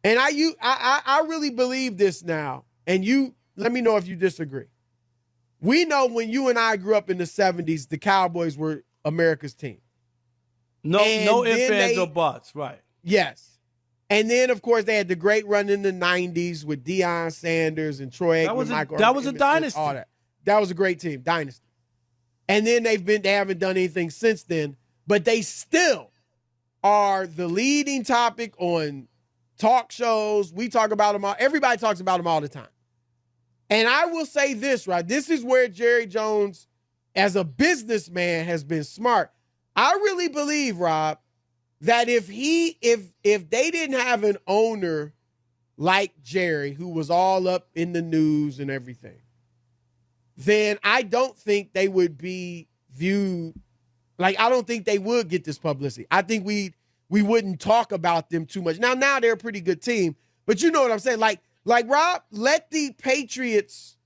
And I really believe this now. And you let me know if you disagree. We know when you and I grew up in the 70s, the Cowboys were America's team. No ifs, ands, or buts, right? Yes. And then, of course, they had the great run in the 90s with Deion Sanders and Troy Aikman, Michael. That was a dynasty. All that. That was a great team, dynasty. And then they haven't done anything since then, but they still are the leading topic on talk shows. We talk about them all. Everybody talks about them all the time. And I will say this, right? This is where Jerry Jones, as a businessman, has been smart. I really believe, Rob, that if they didn't have an owner like Jerry, who was all up in the news and everything, then I don't think they would be viewed like, I don't think they would get this publicity. I think we wouldn't talk about them too much. Now they're a pretty good team, but you know what I'm saying? Like Rob, let the Patriots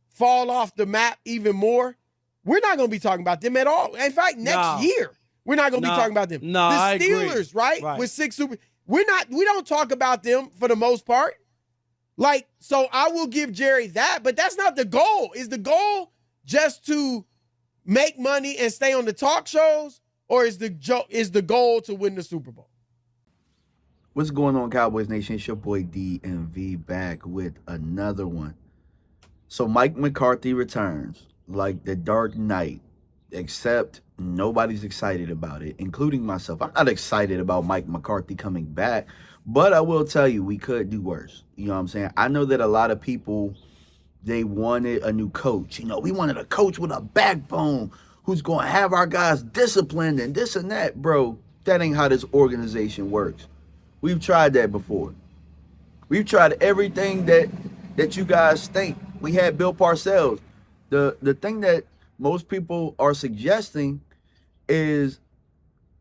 fall off the map even more. We're not going to be talking about them at all. In fact, next year, we're not going to be talking about them. No, the Steelers, right? With 6 Super. We don't talk about them for the most part. Like, so I will give Jerry that, but that's not the goal. Is the goal just to make money and stay on the talk shows, or is the goal to win the Super Bowl? What's going on, Cowboys Nation? It's your boy DMV back with another one. So Mike McCarthy returns like the Dark Knight, except nobody's excited about it, including myself. I'm not excited about Mike McCarthy coming back, but I will tell you, we could do worse. You know what I'm saying? I know that a lot of people, they wanted a new coach. You know, we wanted a coach with a backbone who's going to have our guys disciplined and this and that. Bro, that ain't how this organization works. We've tried that before. We've tried everything that you guys think. We had Bill Parcells. The thing that most people are suggesting is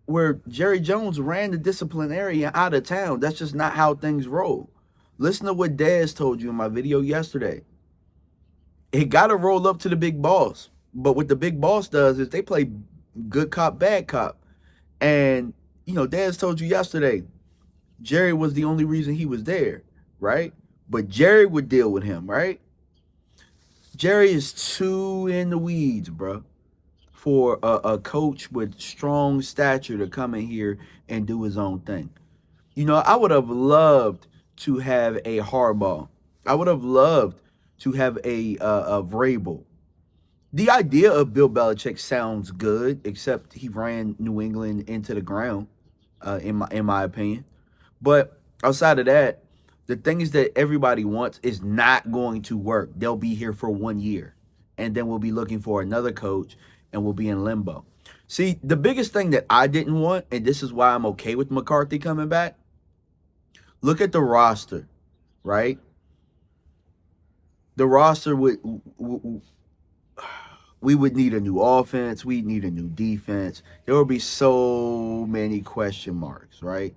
where Jerry Jones ran the disciplinary out of town. That's just not how things roll. Listen to what Dez told you in my video yesterday. It got to roll up to the big boss. But what the big boss does is they play good cop, bad cop. And, you know, Dez told you yesterday, Jerry was the only reason he was there, right? But Jerry would deal with him, right? Jerry is too in the weeds, bro, for a coach with strong stature to come in here and do his own thing. You know, I would have loved to have a Harbaugh. I would have loved to have a Vrabel. The idea of Bill Belichick sounds good, except he ran New England into the ground, in my opinion. But outside of that, the things that everybody wants is not going to work. They'll be here for 1 year, and then we'll be looking for another coach, and we'll be in limbo. See, the biggest thing that I didn't want, and this is why I'm okay with McCarthy coming back, look at the roster, right? The roster we would need a new offense. We'd need a new defense. There would be so many question marks, right?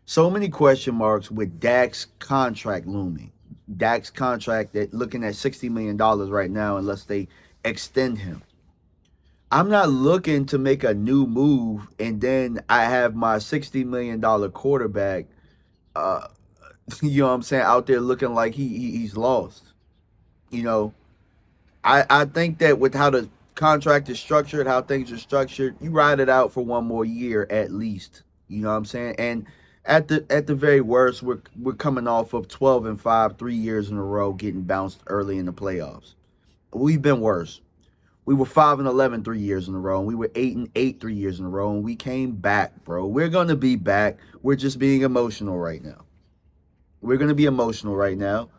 So many question marks with Dak's contract looming. Dak's contract that looking at $60 million right now unless they extend him. I'm not looking to make a new move and then I have my $60 million quarterback, you know what I'm saying, out there looking like he's lost. You know, I think that with how the contract is structured, how things are structured, you ride it out for 1 more year at least. You know what I'm saying? And at the very worst, we're coming off of 12-5, 3 years in a row, getting bounced early in the playoffs. We've been worse. We were 5-11 3 years in a row, and we were 8-8 3 years in a row, and we came back, bro. We're gonna be back. We're just being emotional right now. We're gonna be emotional right now.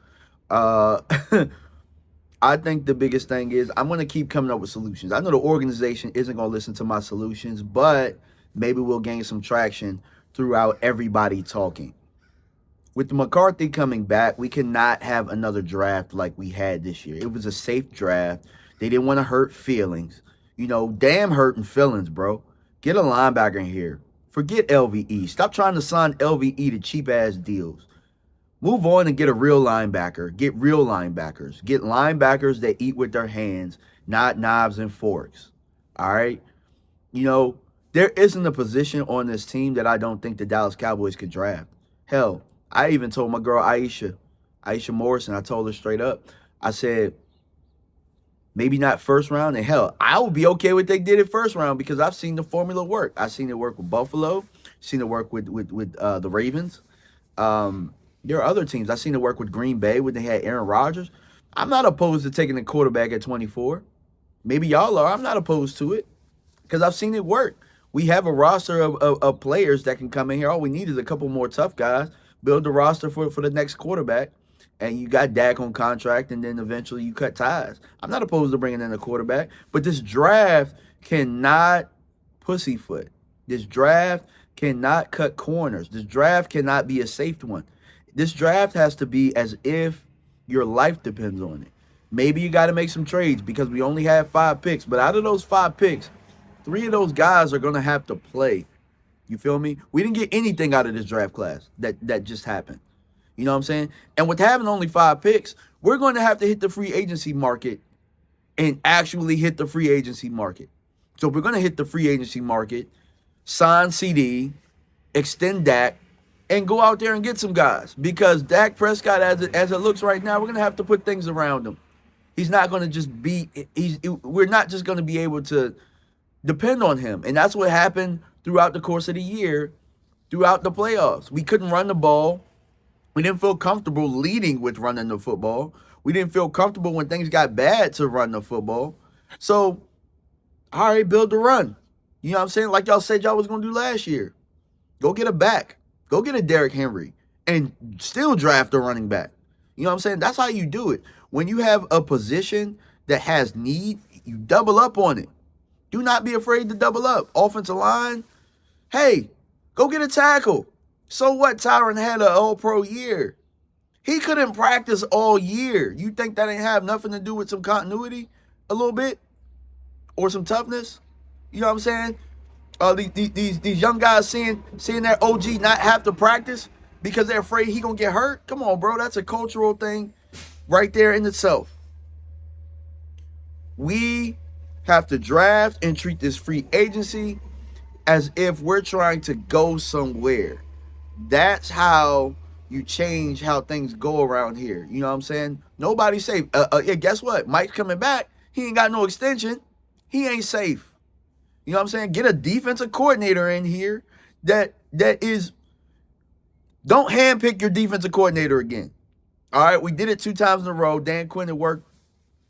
I think the biggest thing is I'm going to keep coming up with solutions. I know the organization isn't going to listen to my solutions, but maybe we'll gain some traction throughout everybody talking. With the McCarthy coming back, we cannot have another draft like we had this year. It was a safe draft. They didn't want to hurt feelings. You know, damn hurting feelings, bro. Get a linebacker in here. Forget LVE. Stop trying to sign LVE to cheap-ass deals. Move on and get a real linebacker. Get real linebackers. Get linebackers that eat with their hands, not knives and forks. All right? You know, there isn't a position on this team that I don't think the Dallas Cowboys could draft. Hell, I even told my girl Aisha Morrison, I told her straight up, I said, maybe not first round, and hell, I would be okay with they did it first round because I've seen the formula work. I've seen it work with Buffalo, seen it work with the Ravens. There are other teams. I've seen it work with Green Bay when they had Aaron Rodgers. I'm not opposed to taking a quarterback at 24. Maybe y'all are. I'm not opposed to it because I've seen it work. We have a roster of players that can come in here. All we need is a couple more tough guys. Build the roster for the next quarterback. And you got Dak on contract, and then eventually you cut ties. I'm not opposed to bringing in a quarterback, but this draft cannot pussyfoot. This draft cannot cut corners. This draft cannot be a safe one. This draft has to be as if your life depends on it. Maybe you got to make some trades because we only have 5 picks, but out of those 5 picks, 3 of those guys are going to have to play. You feel me? We didn't get anything out of this draft class that just happened. You know what I'm saying? And with having only 5 picks, we're going to have to hit the free agency market and actually hit the free agency market. So we're going to hit the free agency market, sign CD, extend Dak, and go out there and get some guys. Because Dak Prescott, as it looks right now, we're going to have to put things around him. He's not going to just be we're not just going to be able to depend on him. And that's what happened throughout the course of the year, throughout the playoffs. We couldn't run the ball. We didn't feel comfortable leading with running the football. We didn't feel comfortable when things got bad to run the football. So, all right, build the run. You know what I'm saying? Like y'all said y'all was going to do last year. Go get a back. Go get a Derrick Henry and still draft a running back. You know what I'm saying? That's how you do it. When you have a position that has need, you double up on it. Do not be afraid to double up. Offensive line, hey, go get a tackle. So what? Tyron had an all-pro year. He couldn't practice all year. You think that ain't have nothing to do with some continuity a little bit? Or some toughness? You know what I'm saying? These young guys seeing their OG not have to practice because they're afraid he gonna get hurt. Come on, bro. That's a cultural thing right there in itself. We have to draft and treat this free agency as if we're trying to go somewhere. That's how you change how things go around here. You know what I'm saying? Nobody's safe. Yeah, guess what? Mike's coming back. He ain't got no extension. He ain't safe. You know what I'm saying? Get a defensive coordinator in here that is. Don't handpick your defensive coordinator again. All right, we did it 2 times in a row. Dan Quinn had worked,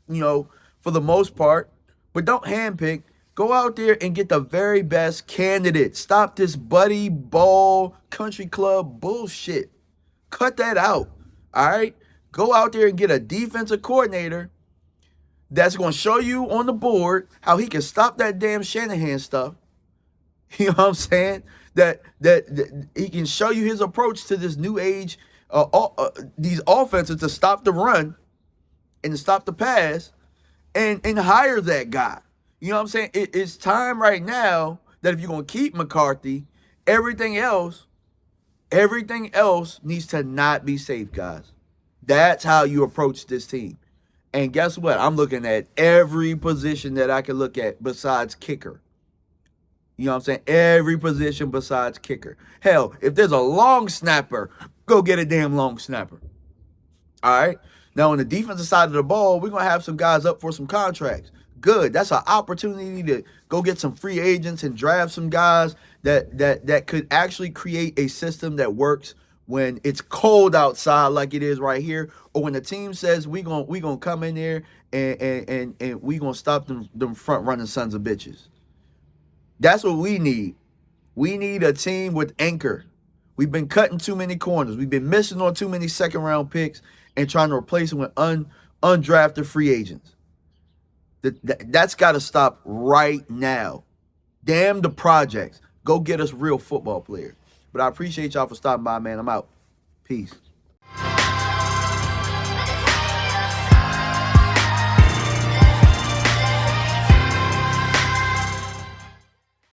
for the most part. But don't handpick. Go out there and get the very best candidate. Stop this buddy ball country club bullshit. Cut that out. All right? Go out there and get a defensive coordinator that's going to show you on the board how he can stop that damn Shanahan stuff. You know what I'm saying? That he can show you his approach to this new age, these offenses to stop the run and to stop the pass and hire that guy. You know what I'm saying? It's time right now that if you're going to keep McCarthy, everything else needs to not be safe, guys. That's how you approach this team. And guess what? I'm looking at every position that I can look at besides kicker. You know what I'm saying? Every position besides kicker. Hell, if there's a long snapper, go get a damn long snapper. All right? Now, on the defensive side of the ball, we're going to have some guys up for some contracts. Good. That's an opportunity to go get some free agents and draft some guys that could actually create a system that works when it's cold outside like it is right here, or when the team says we gonna come in there and we gonna stop them front running sons of bitches. That's what we need. We need a team with anchor. We've been cutting too many corners. We've been missing on too many second-round picks and trying to replace them with undrafted free agents. That's got to stop right now. Damn the projects. Go get us real football players. But I appreciate y'all for stopping by, man. I'm out. Peace.